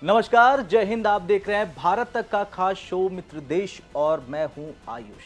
नमस्कार, जय हिंद। आप देख रहे हैं भारत तक का खास शो मित्र देश और मैं हूं आयुष।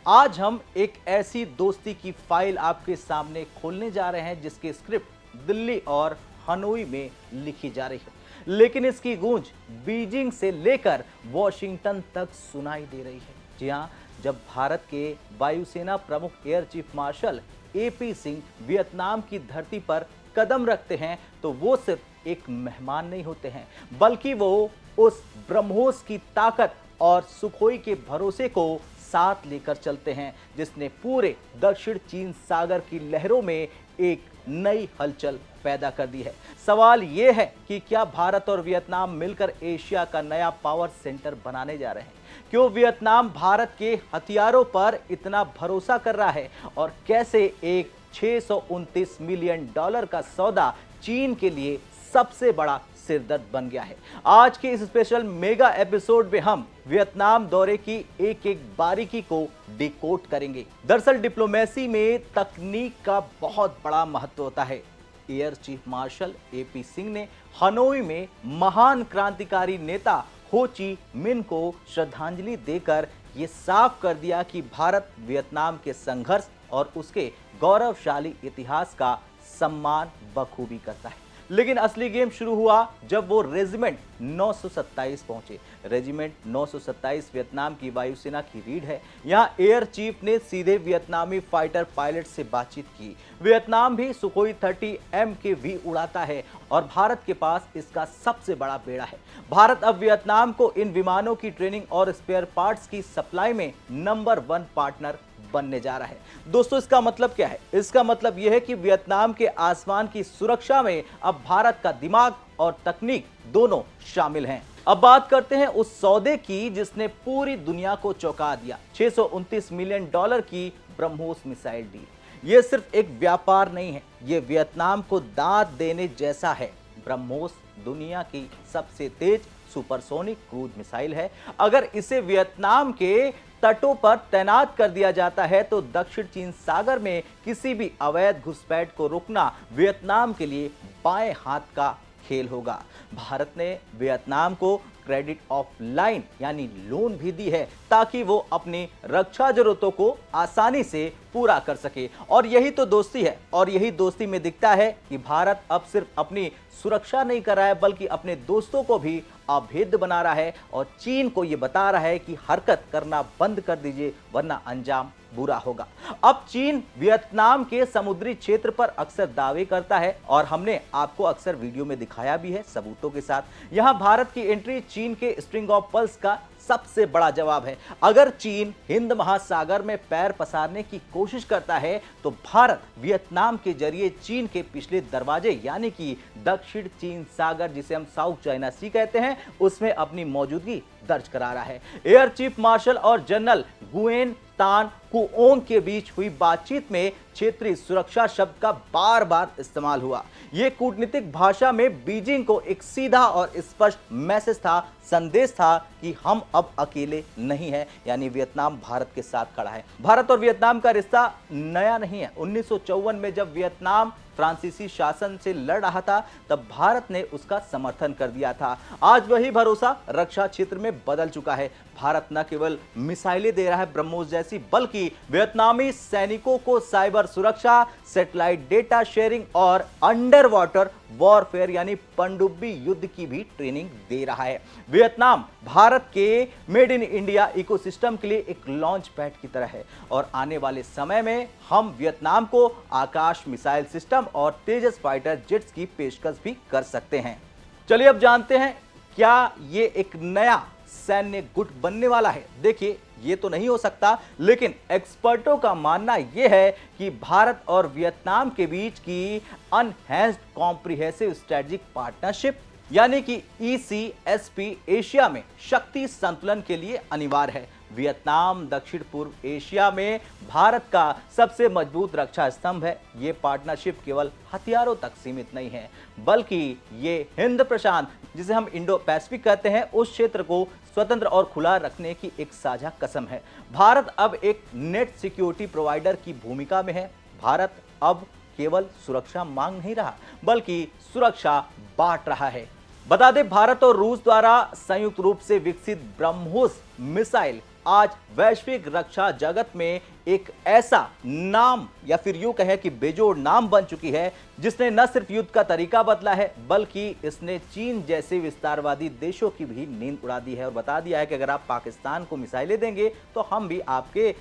आज हम एक ऐसी दोस्ती की फाइल आपके सामने खोलने जा रहे हैं जिसकी स्क्रिप्ट दिल्ली और हनोई में लिखी जा रही है, लेकिन इसकी गूंज बीजिंग से लेकर वॉशिंगटन तक सुनाई दे रही है। जी हां, जब भारत के वायुसेना प्रमुख air chief martial AP Singh Vietnam की धरती पर कदम रखते हैं तो वो सिर्फ एक मेहमान नहीं होते हैं, बल्कि वो उस ब्रह्मोस की ताकत और सुखोई के भरोसे को साथ लेकर चलते हैं जिसने पूरे दक्षिण चीन सागर की लहरों में एक नई हलचल पैदा कर दी है। सवाल यह है कि क्या भारत और वियतनाम मिलकर एशिया का नया पावर सेंटर बनाने जा रहे हैं? क्यों वियतनाम भारत के हथियारों पर इतना भरोसा कर रहा है और कैसे एक 629 मिलियन डॉलर का सौदा चीन के लिए सबसे बड़ा सिरदर्द बन गया है। आज के इस स्पेशल मेगा एपिसोड में हम वियतनाम दौरे की एक एक बारीकी को डिकोड करेंगे। दरअसल डिप्लोमेसी में तकनीक का बहुत बड़ा महत्व होता है। Air chief martial AP Singh ने हनोई में महान क्रांतिकारी नेता हो ची मिन को श्रद्धांजलि देकर ये साफ कर दिया कि भारत वियतनाम के संघर्ष और उसके गौरवशाली इतिहास का सम्मान बखूबी करता है। लेकिन असली गेम शुरू हुआ जब वो रेजिमेंट 927 पहुंचे। रेजिमेंट 927 वियतनाम की वायुसेना की रीढ़ है। यहाँ एयर चीफ ने सीधे वियतनामी फाइटर पायलट से बातचीत की। वियतनाम भी सुखोई 30M के भी उड़ाता है और भारत के पास इसका सबसे बड़ा बेड़ा है। भारत अब वियतनाम को इन विमानों की ट्रेनिंग और स्पेयर पार्ट्स की सप्लाई में नंबर 1 पार्टनर बनने जा रहा है। दोस्तों, इसका मतलब क्या है? इसका मतलब यह है कि वियतनाम के आसमान की सुरक्षा में अब भारत का दिमाग और तकनीक दोनों शामिल हैं। अब बात करते हैं उस सौदे की जिसने पूरी दुनिया को चौंका दिया। 629 मिलियन डॉलर की ब्रह्मोस मिसाइल डील। यह सिर्फ एक व्यापार नहीं है, यह वियतनाम को दांत देने जैसा है। ब्रह्मोस दुनिया की सबसे तेज सुपरसोनिक क्रूज मिसाइल है। अगर इसे वियतनाम के तटों पर तैनात कर दिया जाता है तो दक्षिण चीन सागर में किसी भी अवैध घुसपैठ को रोकना वियतनाम के लिए बाएं हाथ का खेल होगा। भारत ने वियतनाम को क्रेडिट ऑफ लाइन यानी लोन भी दी है ताकि वो अपनी रक्षा जरूरतों को आसानी से पूरा कर सके। और यही तो दोस्ती है, और यही दोस्ती में दिखता है कि भारत अब सिर्फ अपनी सुरक्षा नहीं कर रहा है बल्कि अपने दोस्तों को भी अभेद्य बना रहा है और चीन को यह बता रहा है कि हरकत करना बंद कर दीजिए वरना अंजाम बुरा होगा। अब चीन वियतनाम के समुद्री क्षेत्र पर अक्सर दावे करता है और हमने आपको अक्सर वीडियो में दिखाया भी है सबूतों के साथ। यहां भारत की एंट्री चीन के स्ट्रिंग ऑफ पर्ल्स का सबसे बड़ा जवाब है। अगर चीन हिंद महासागर में पैर पसारने की कोशिश करता है तो भारत वियतनाम के जरिए चीन के पिछले दरवाजे यानी कि दक्षिण चीन सागर, जिसे हम साउथ चाइना सी कहते हैं, उसमें अपनी मौजूदगी दर्ज करा रहा है। एयर चीफ मार्शल और जनरल गुएन तान कुओंग के बीच हुई बातचीत में क्षेत्रीय सुरक्षा शब्द का बार बार इस्तेमाल हुआ। यह कूटनीतिक भाषा में बीजिंग को एक सीधा और स्पष्ट मैसेज था, संदेश था कि हम अब अकेले नहीं हैं, यानी वियतनाम भारत के साथ खड़ा है। भारत और वियतनाम का रिश्ता नया नहीं है। 1954 में जब वियतनाम फ्रांसीसी शासन से लड़ रहा था तब भारत ने उसका समर्थन कर दिया था। आज वही भरोसा रक्षा क्षेत्र में बदल चुका है। भारत न केवल मिसाइलें दे रहा है ब्रह्मोस जैसी, बल्कि वियतनामी सैनिकों को साइबर सुरक्षा, सैटेलाइट डेटा शेयरिंग और अंडर वाटर वॉरफेयर यानी पनडुब्बी युद्ध की भी ट्रेनिंग दे रहा है। वियतनाम भारत के मेड इन इंडिया इकोसिस्टम के लिए एक लॉन्च पैड की तरह है और आने वाले समय में हम वियतनाम को आकाश मिसाइल सिस्टम और तेजस फाइटर जेट्स की पेशकश भी कर सकते हैं। चलिए अब जानते हैं क्या ये एक नया सैन्य गुट बनने वाला है। देखिए, ये तो नहीं हो सकता, लेकिन एक्सपर्टों का मानना यह है कि भारत और वियतनाम के बीच की अनहैंस्ड कॉम्प्रिहेंसिव स्ट्रेटेजिक पार्टनरशिप यानी कि ECSP एशिया में शक्ति संतुलन के लिए अनिवार्य है। वियतनाम दक्षिण पूर्व एशिया में भारत का सबसे मजबूत रक्षा स्तंभ है। ये पार्टनरशिप केवल हथियारों तक सीमित नहीं है, बल्कि ये हिंद प्रशांत, जिसे हम इंडो पैसिफिक कहते हैं, उस क्षेत्र को स्वतंत्र और खुला रखने की एक साझा कसम है। भारत अब एक नेट सिक्योरिटी प्रोवाइडर की भूमिका में है। भारत अब केवल सुरक्षा मांग नहीं रहा, बल्कि सुरक्षा बांट रहा है। बता दें, भारत और रूस द्वारा संयुक्त रूप से विकसित ब्रह्मोस मिसाइल आज वैश्विक रक्षा जगत में एक ऐसा नाम या फिर यूं कहें कि बेजोड़ नाम बन चुकी है, जिसने न सिर्फ युद्ध का तरीका बदला है, बल्कि इसने चीन जैसे विस्तारवादी देशों की भी नींद उड़ा दी है और बता दिया है कि अगर आप पाकिस्तान को मिसाइलें देंगे तो हम भी आपके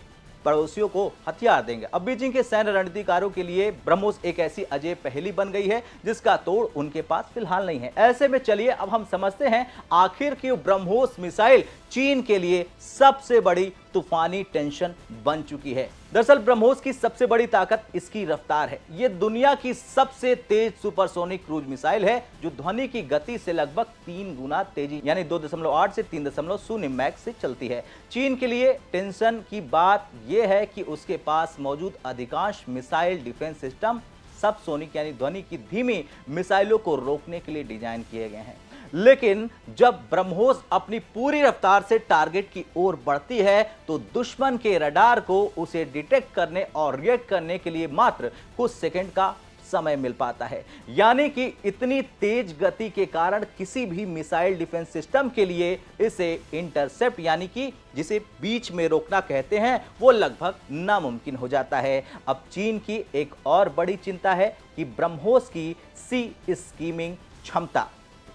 पड़ोसियों को हथियार देंगे। अब बीजिंग के सैन्य रणनीतिकारों के लिए ब्रह्मोस एक ऐसी अजय पहेली बन गई है जिसका तोड़ उनके पास फिलहाल नहीं है। ऐसे में चलिए अब हम समझते हैं आखिर क्यों ब्रह्मोस मिसाइल चीन के लिए सबसे बड़ी तूफानी टेंशन बन चुकी है। दरअसल ब्रह्मोस की सबसे बड़ी ताकत इसकी रफ्तार है। यह दुनिया की सबसे तेज सुपरसोनिक क्रूज मिसाइल है जो ध्वनि की गति से लगभग 3 गुना तेजी यानी 2.8 से 3.0 मैक से चलती है। चीन के लिए टेंशन की बात यह है कि उसके पास मौजूद अधिकांश मिसाइल डिफेंस सिस्टम सबसोनिक यानी ध्वनि की धीमी मिसाइलों को रोकने के लिए डिजाइन किए गए हैं। लेकिन जब ब्रह्मोस अपनी पूरी रफ्तार से टारगेट की ओर बढ़ती है तो दुश्मन के रडार को उसे डिटेक्ट करने और रिएक्ट करने के लिए मात्र कुछ सेकंड का समय मिल पाता है। यानी कि इतनी तेज गति के कारण किसी भी मिसाइल डिफेंस सिस्टम के लिए इसे इंटरसेप्ट यानी कि जिसे बीच में रोकना कहते हैं वो लगभग नामुमकिन हो जाता है। अब चीन की एक और बड़ी चिंता है कि ब्रह्मोस की सी स्कीमिंग क्षमता।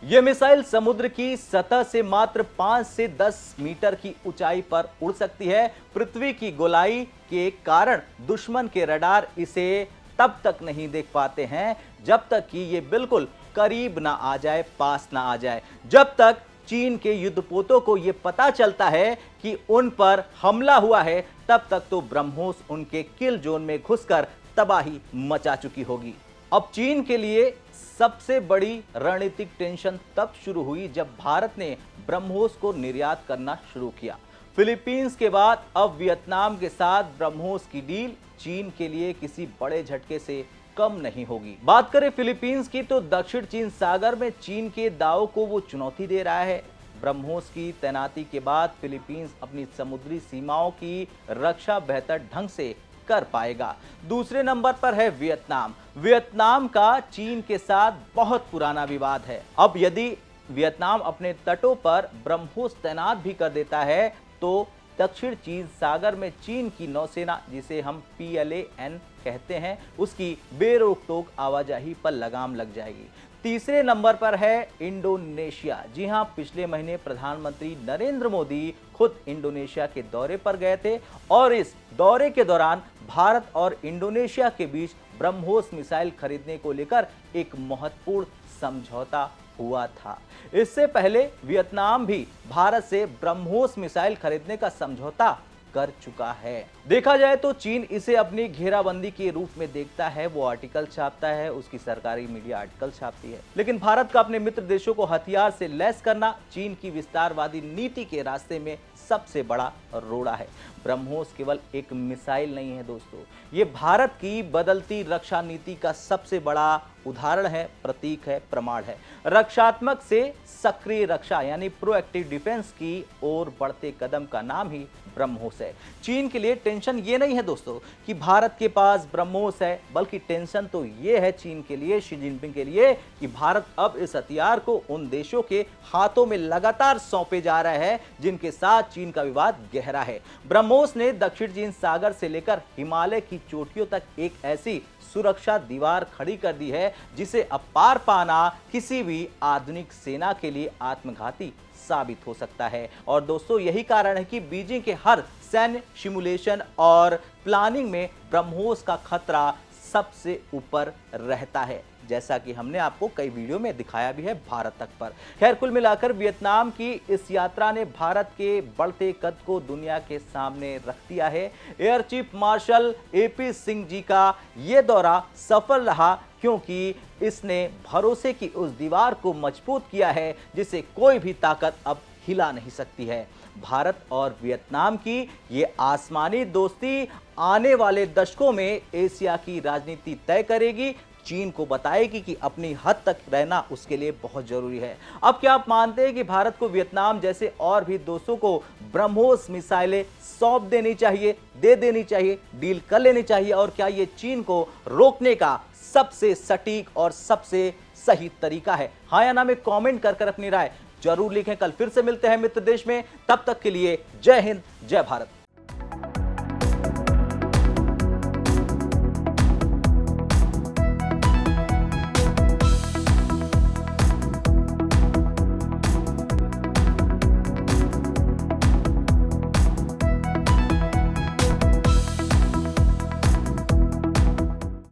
यह मिसाइल समुद्र की सतह से मात्र 5 से 10 मीटर की ऊंचाई पर उड़ सकती है। पृथ्वी की गोलाई के कारण दुश्मन के रडार इसे तब तक नहीं देख पाते हैं जब तक कि ये बिल्कुल करीब ना आ जाए, पास ना आ जाए। जब तक चीन के युद्धपोतों को यह पता चलता है कि उन पर हमला हुआ है, तब तक तो ब्रह्मोस उनके किल जोन में घुसकर तबाही मचा चुकी होगी। अब चीन के लिए सबसे बड़ी रणनीतिक टेंशन तब शुरू हुई जब भारत ने ब्रह्मोस को निर्यात करना शुरू किया। फिलीपींस के बाद अब वियतनाम के साथ ब्रह्मोस की डील चीन के लिए किसी बड़े झटके से कम नहीं होगी। बात करें फिलीपींस की तो दक्षिण चीन सागर में चीन के दावों को वो चुनौती दे रहा है। ब्रह्मोस की तैनाती के बाद फिलीपींस अपनी समुद्री सीमाओं की रक्षा बेहतर ढंग से कर पाएगा। दूसरे नंबर पर है वियतनाम। वियतनाम का चीन के साथ बहुत पुराना विवाद है। अब यदि वियतनाम अपने तटों पर ब्रह्मोस तैनात भी कर देता है तो दक्षिण चीन सागर में चीन की नौसेना, जिसे हम PLAN कहते हैं, उसकी बेरोक-टोक आवाजाही पर लगाम लग जाएगी। तीसरे नंबर पर है इंडोनेशिया। जी हां, पिछले महीने प्रधानमंत्री नरेंद्र मोदी खुद इंडोनेशिया के दौरे पर गए थे और इस दौरे के दौरान भारत और इंडोनेशिया के बीच ब्रह्मोस मिसाइल खरीदने को लेकर एक महत्वपूर्ण समझौता हुआ था। इससे पहले वियतनाम भी भारत से ब्रह्मोस मिसाइल खरीदने का समझौता कर चुका है। देखा जाए तो चीन इसे अपनी घेराबंदी के रूप में देखता है, वो आर्टिकल छापता है, उसकी सरकारी मीडिया आर्टिकल छापती है। लेकिन भारत का अपने मित्र देशों को हथियार से लैस करना चीन की विस्तारवादी नीति के रास्ते में सबसे बड़ा रोड़ा है। ब्रह्मोस केवल एक मिसाइल नहीं है दोस्तों, ये भारत की बदलती रक्षा नीति का सबसे बड़ा उदाहरण है, प्रतीक है, प्रमाण है। रक्षात्मक से सक्रिय रक्षा यानी प्रोएक्टिव डिफेंस की ओर बढ़ते कदम का नाम ही ब्रह्मोस है। चीन के लिए टेंशन ये नहीं है दोस्तों कि भारत के पास ब्रह्मोस है, बल्कि टेंशन तो ये है चीन के लिए, शी जिनपिंग के लिए, कि भारत अब इस हथियार को उन देशों के हाथों में लगातार सौंपे जा रहा है जिनके साथ चीन का विवाद गहरा है। ब्रह्मोस ने दक्षिण चीन सागर से लेकर हिमालय की चोटियों तक एक ऐसी सुरक्षा दीवार खड़ी कर दी है जिसे अब पार पाना किसी भी आधुनिक सेना के लिए आत्मघाती साबित हो सकता है। और दोस्तों यही कारण है कि बीजिंग के हर सैन्य सिमुलेशन और प्लानिंग में ब्रह्मोस का खतरा सबसे ऊपर रहता है, जैसा कि हमने आपको कई वीडियो में दिखाया भी है भारत तक पर। खैर, कुल मिलाकर वियतनाम की इस यात्रा ने भारत के बढ़ते कद को दुनिया के सामने रख दिया है। Air chief marshal AP Singh ji का ये दौरा सफल रहा क्योंकि इसने भरोसे की उस दीवार को मजबूत किया है जिसे कोई भी ताकत अब हिला नहीं सकती है। भारत और वियतनाम की ये आसमानी दोस्ती आने वाले दशकों में एशिया की राजनीति तय करेगी। चीन को बताएगी कि अपनी हद तक रहना उसके लिए बहुत जरूरी है। अब क्या आप मानते हैं कि भारत को वियतनाम जैसे और भी दोस्तों को ब्रह्मोस मिसाइलें सौंप देनी चाहिए, दे देनी चाहिए, डील कर लेनी चाहिए? और क्या ये चीन को रोकने का सबसे सटीक और सबसे सही तरीका है? हाँ या ना में कमेंट कर अपनी राय जरूर लिखें। कल फिर से मिलते हैं मित्र देश में, तब तक के लिए जय हिंद, जय भारत।